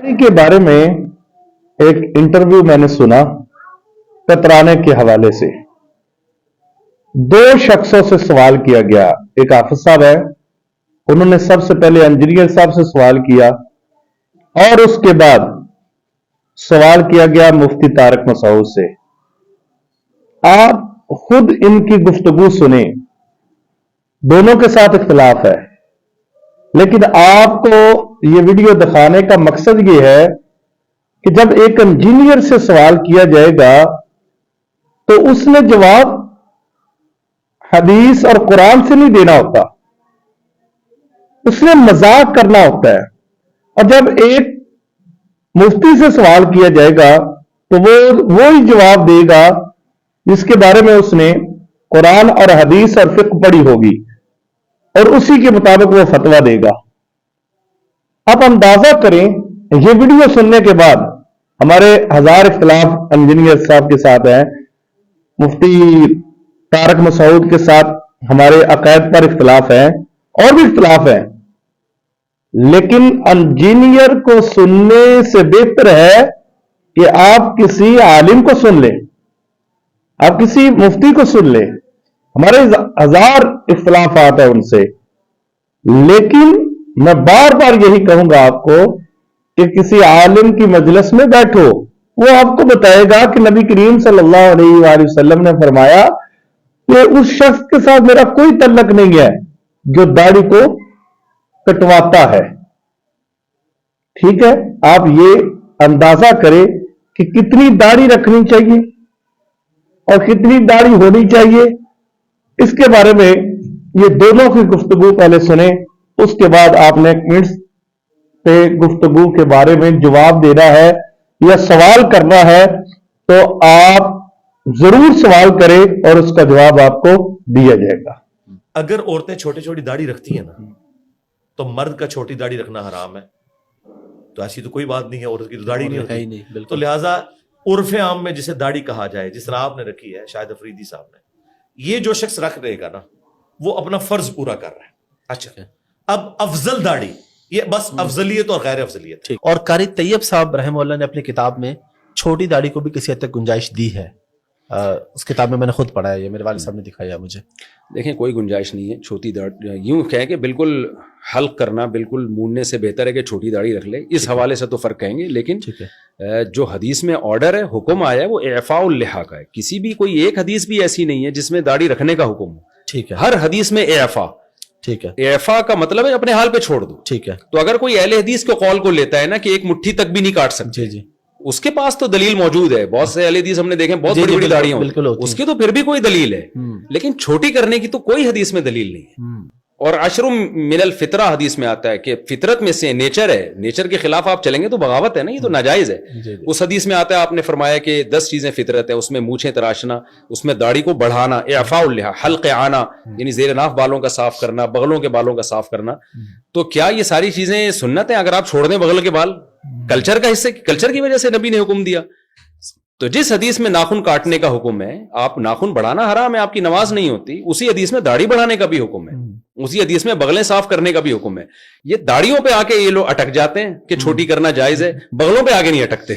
दाढ़ी के बारे में एक इंटरव्यू मैंने सुना कतराने के हवाले से। दो शख्सों से सवाल किया गया, एक हाफिज साहब है, उन्होंने सबसे पहले इंजीनियर साहब से सवाल किया और उसके बाद सवाल किया गया मुफ्ती तारिक मसूद से। आप खुद इनकी गुफ्तगू सुने, दोनों के साथ इख्तिलाफ है, लेकिन आपको ये वीडियो दिखाने का मकसद ये है कि जब एक इंजीनियर से सवाल किया जाएगा तो उसने जवाब हदीस और कुरान से नहीं देना होता, उसने मजाक करना होता है। और जब एक मुफ्ती से सवाल किया जाएगा तो वो ही जवाब देगा जिसके बारे में उसने कुरान और हदीस और फिक्र पढ़ी होगी और उसी के मुताबिक वो फतवा देगा। आप अंदाजा करें, ये वीडियो सुनने के बाद हमारे हजार इख्तिलाफ इंजीनियर साहब के साथ हैं, मुफ्ती तारिक मसूद के साथ हमारे अकायद पर इख्तिलाफ है और भी इख्तिलाफ है, लेकिन इंजीनियर को सुनने से बेहतर है कि आप किसी आलिम को सुन लें, आप किसी मुफ्ती को सुन लें। हमारे हजार इख्तिलाफात है उनसे, लेकिन मैं बार बार यही कहूंगा आपको कि किसी आलिम की मजलिस में बैठो, वो आपको बताएगा कि नबी करीम सल्लल्लाहु अलैहि वसल्लम ने फरमाया कि उस शख्स के साथ मेरा कोई तल्लक नहीं है जो दाढ़ी को कटवाता है। ठीक है, आप ये अंदाजा करें कि कितनी दाढ़ी रखनी चाहिए और कितनी दाढ़ी होनी चाहिए। इसके बारे में ये दोनों की गुफ्तगू पहले सुने, उसके बाद आपने मिनट्स पे गुफ्तगू के बारे में जवाब देना है या सवाल करना है, तो आप जरूर सवाल करें और उसका जवाब आपको दिया जाएगा। अगर औरतें छोटी छोटी दाढ़ी रखती हैं ना, तो मर्द का छोटी दाढ़ी रखना हराम है, तो ऐसी तो कोई बात नहीं है, औरत की तो दाढ़ी नहीं होती। तो लिहाजा उर्फ आम में जिसे दाढ़ी कहा जाए, जिस तरह आपने रखी है शायद अफरीदी साहब ने, ये जो शख्स रख रहेगा ना वो अपना फर्ज पूरा कर रहा है। अच्छा, अब अफजल दाढ़ी, ये बस अफजलियत और गैर अफजलियत। और कारी तैयब साहब रहमतुल्लाह ने अपनी किताब में छोटी दाढ़ी को भी किसी हद तक गुंजाइश दी है। उस किताब में मैंने खुद पढ़ा है, ये मेरे वालिद साहब ने दिखाया मुझे। देखें, कोई गुंजाइश नहीं है छोटी दाढ़ी, यूं कहें कि बिल्कुल हल्क करना, बिल्कुल मूड़ने से बेहतर है कि छोटी दाढ़ी रख ले, इस हवाले से तो फर्क कहेंगे। लेकिन जो हदीस में ऑर्डर है, हुक्म आया है, वो एफ़ाउल लिहा का है। किसी भी कोई एक हदीस भी ऐसी नहीं है जिसमें दाढ़ी रखने का हुक्म हो। ठीक है, हर हदीस में एफ़ा। ठीक है, एफ़ा का मतलब है अपने हाल पे छोड़ दो। ठीक है, तो अगर कोई अहले हदीस के कौल को लेता है ना कि एक मुट्ठी तक भी नहीं काट सकते, जी, उसके पास तो दलील मौजूद है। बहुत से अहले हदीस हमने देखे बहुत बड़ी बड़ी दाढ़ियां होती, उसकी तो फिर भी कोई दलील है, लेकिन छोटी करने की तो कोई हदीस में दलील नहीं है। और अशरु मिनल फितरा हदीस में आता है कि फितरत में से नेचर है, नेचर के खिलाफ आप चलेंगे तो बगावत है ना, ये तो नाजायज है। उस हदीस में आता है, आपने फरमाया कि 10 चीजें फितरत है, उसमें मूछें तराशना, उसमें दाढ़ी को बढ़ाना, इफ़ाउल लिहा, हल्क़ आना यानी ज़ेर नाफ बालों का साफ करना, बगलों के बालों का साफ करना। तो क्या ये सारी चीजें सुन्नत है? अगर आप छोड़ दें बगल के बाल, कल्चर का हिस्से, कल्चर की वजह से नबी ने हुक्म दिया। तो जिस हदीस में नाखून काटने का हुक्म है, आप नाखून बढ़ाना हराम है, आपकी नमाज नहीं होती, उसी हदीस में दाढ़ी बढ़ाने का भी हुक्म है, उसी हदीस में बगलें साफ करने का भी हुक्म है। ये दाढ़ियों पे आके ये लोग अटक जाते हैं कि छोटी करना जायज है, बगलों पे आगे नहीं अटकते।